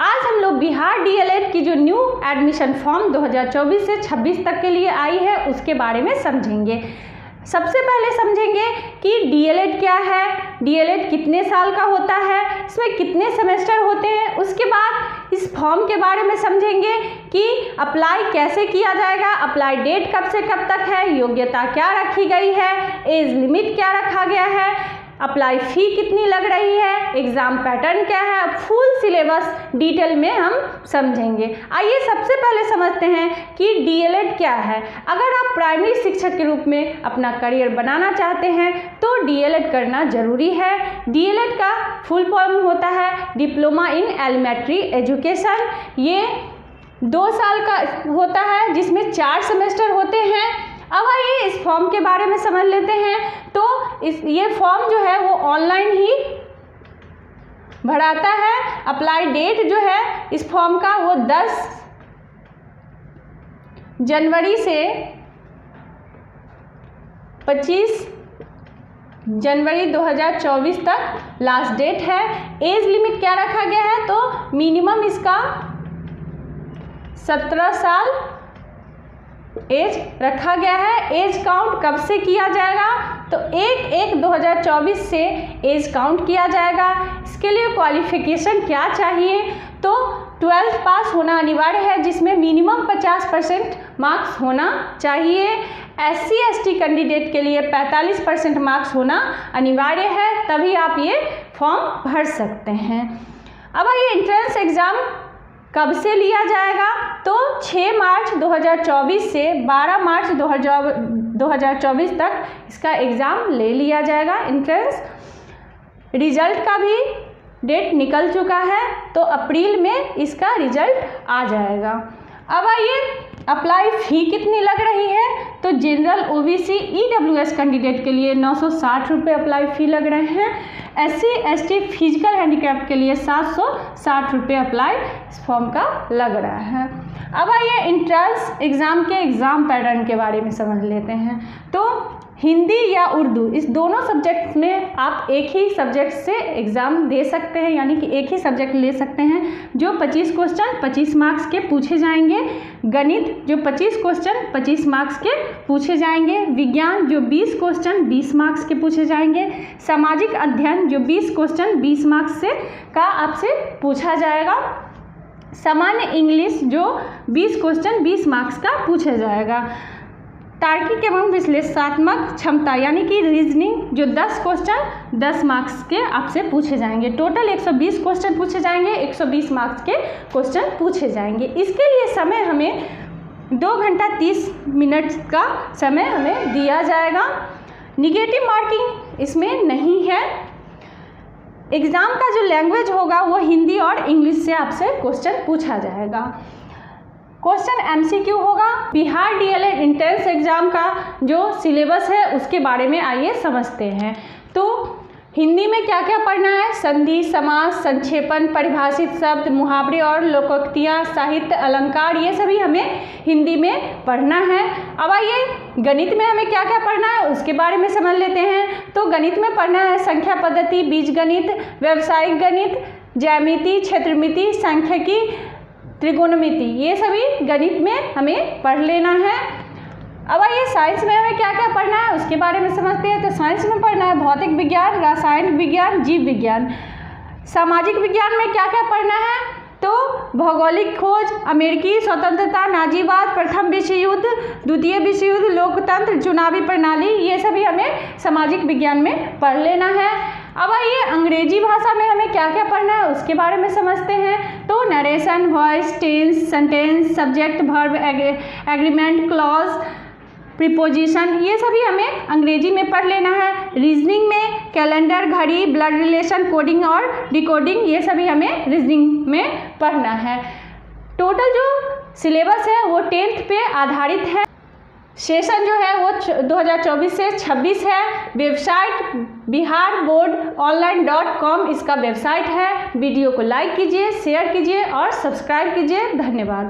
आज हम लोग बिहार डीएलएड की जो न्यू एडमिशन फॉर्म 2024 से 26 तक के लिए आई है उसके बारे में समझेंगे। सबसे पहले समझेंगे कि डीएलएड क्या है, डीएलएड कितने साल का होता है, इसमें कितने सेमेस्टर होते हैं। उसके बाद इस फॉर्म के बारे में समझेंगे कि अप्लाई कैसे किया जाएगा, अप्लाई डेट कब से कब तक है, योग्यता क्या रखी गई है, एज लिमिट क्या रखा गया है, अप्लाई फ़ी कितनी लग रही है, एग्ज़ाम पैटर्न क्या है, फुल सिलेबस डिटेल में हम समझेंगे। आइए सबसे पहले समझते हैं कि डीएलएड क्या है। अगर आप प्राइमरी शिक्षक के रूप में अपना करियर बनाना चाहते हैं तो डीएलएड करना ज़रूरी है। डीएलएड का फुल फॉर्म होता है डिप्लोमा इन एलिमेंट्री एजुकेशन। ये 2 साल का होता है जिसमें 4 सेमेस्टर होते हैं। अब आइए इस फॉर्म के बारे में समझ लेते हैं। तो ये फॉर्म जो है वो ऑनलाइन ही भराता है। अप्लाई डेट जो है इस फॉर्म का वो 10 जनवरी से 25 जनवरी 2024 तक लास्ट डेट है। एज लिमिट क्या रखा गया है, तो मिनिमम इसका 17 साल एज रखा गया है। एज काउंट कब से किया जाएगा, तो 1/1/2024 से एज काउंट किया जाएगा। इसके लिए क्वालिफिकेशन क्या चाहिए, तो 12th पास होना अनिवार्य है जिसमें मिनिमम 50% मार्क्स होना चाहिए। SC/ST कैंडिडेट के लिए 45% मार्क्स होना अनिवार्य है, तभी आप ये फॉर्म भर सकते हैं। अब ये एंट्रेंस एग्ज़ाम कब से लिया जाएगा, तो 6 मार्च 2024 से 12 मार्च 2024 तक इसका एग्ज़ाम ले लिया जाएगा। एंट्रेंस रिजल्ट का भी डेट निकल चुका है, तो अप्रैल में इसका रिजल्ट आ जाएगा। अब आइए अप्लाई फ़ी कितनी लग रही है, तो जनरल OBC EWS कैंडिडेट के लिए 960 रुपये अप्लाई फ़ी लग रहे हैं। SC/ST फिजिकल हैंडीकैप के लिए 760 रुपये अप्लाई इस फॉर्म का लग रहा है। अब आइए एंट्रेंस एग्ज़ाम के एग्ज़ाम पैटर्न के बारे में समझ लेते हैं। तो हिंदी या उर्दू इस दोनों सब्जेक्ट में आप एक ही सब्जेक्ट से एग्ज़ाम दे सकते हैं, यानी कि एक ही सब्जेक्ट ले सकते हैं। जो 25 क्वेश्चन 25 मार्क्स के पूछे जाएंगे, गणित जो 25 क्वेश्चन 25 मार्क्स के पूछे जाएंगे, विज्ञान जो 20 क्वेश्चन 20 मार्क्स के पूछे जाएंगे, सामाजिक अध्ययन जो 20 क्वेश्चन 20 मार्क्स से का आपसे पूछा जाएगा, सामान्य इंग्लिश जो 20 क्वेश्चन 20 मार्क्स का पूछा जाएगा, तार्किक एवं विश्लेषणात्मक क्षमता यानी कि रीजनिंग जो 10 क्वेश्चन 10 मार्क्स के आपसे पूछे जाएंगे। टोटल 120 क्वेश्चन पूछे जाएंगे, 120 मार्क्स के क्वेश्चन पूछे जाएंगे। इसके लिए समय हमें 2 घंटा 30 मिनट का समय हमें दिया जाएगा। निगेटिव मार्किंग इसमें नहीं है। एग्ज़ाम का जो लैंग्वेज होगा वो हिंदी और इंग्लिश से आपसे क्वेश्चन पूछा जाएगा। क्वेश्चन MCQ होगा। बिहार डीएलएड एंट्रेंस एग्ज़ाम का जो सिलेबस है उसके बारे में आइए समझते हैं। तो हिंदी में क्या क्या पढ़ना है, संधि, समास, संक्षेपण, परिभाषित शब्द, मुहावरे और लोकोक्तियाँ, साहित्य, अलंकार, ये सभी हमें हिंदी में पढ़ना है। अब आइए गणित में हमें क्या क्या पढ़ना है उसके बारे में समझ लेते हैं। तो गणित में पढ़ना है संख्या पद्धति, बीजगणित, व्यावसायिक गणित, ज्यामिति, क्षेत्रमिति, सांख्यिकी, त्रिकोणमिति, ये सभी गणित में हमें पढ़ लेना है। अब आइए साइंस में हमें क्या क्या पढ़ना है उसके बारे में समझते हैं। तो साइंस में पढ़ना है भौतिक विज्ञान, रासायनिक विज्ञान, जीव विज्ञान। सामाजिक विज्ञान में क्या क्या पढ़ना है, तो भौगोलिक खोज, अमेरिकी स्वतंत्रता, नाजीवाद, प्रथम विश्व युद्ध, द्वितीय विश्व युद्ध, लोकतंत्र, चुनावी प्रणाली, ये सभी हमें सामाजिक विज्ञान में पढ़ लेना है। अब आइए अंग्रेजी भाषा में हमें क्या क्या पढ़ना है उसके बारे में समझते हैं। तो narration, voice, tense, sentence, subject, verb, agreement, clause, preposition, ये सभी हमें अंग्रेजी में पढ़ लेना है। रीजनिंग में कैलेंडर, घड़ी, ब्लड रिलेशन, कोडिंग और डिकोडिंग, ये सभी हमें रीजनिंग में पढ़ना है। टोटल जो सिलेबस है वो 10th पे आधारित है। सेशन जो है वो 2024 से 26 है। वेबसाइट biharboardonline.com इसका वेबसाइट है। वीडियो को लाइक कीजिए, शेयर कीजिए और सब्सक्राइब कीजिए। धन्यवाद।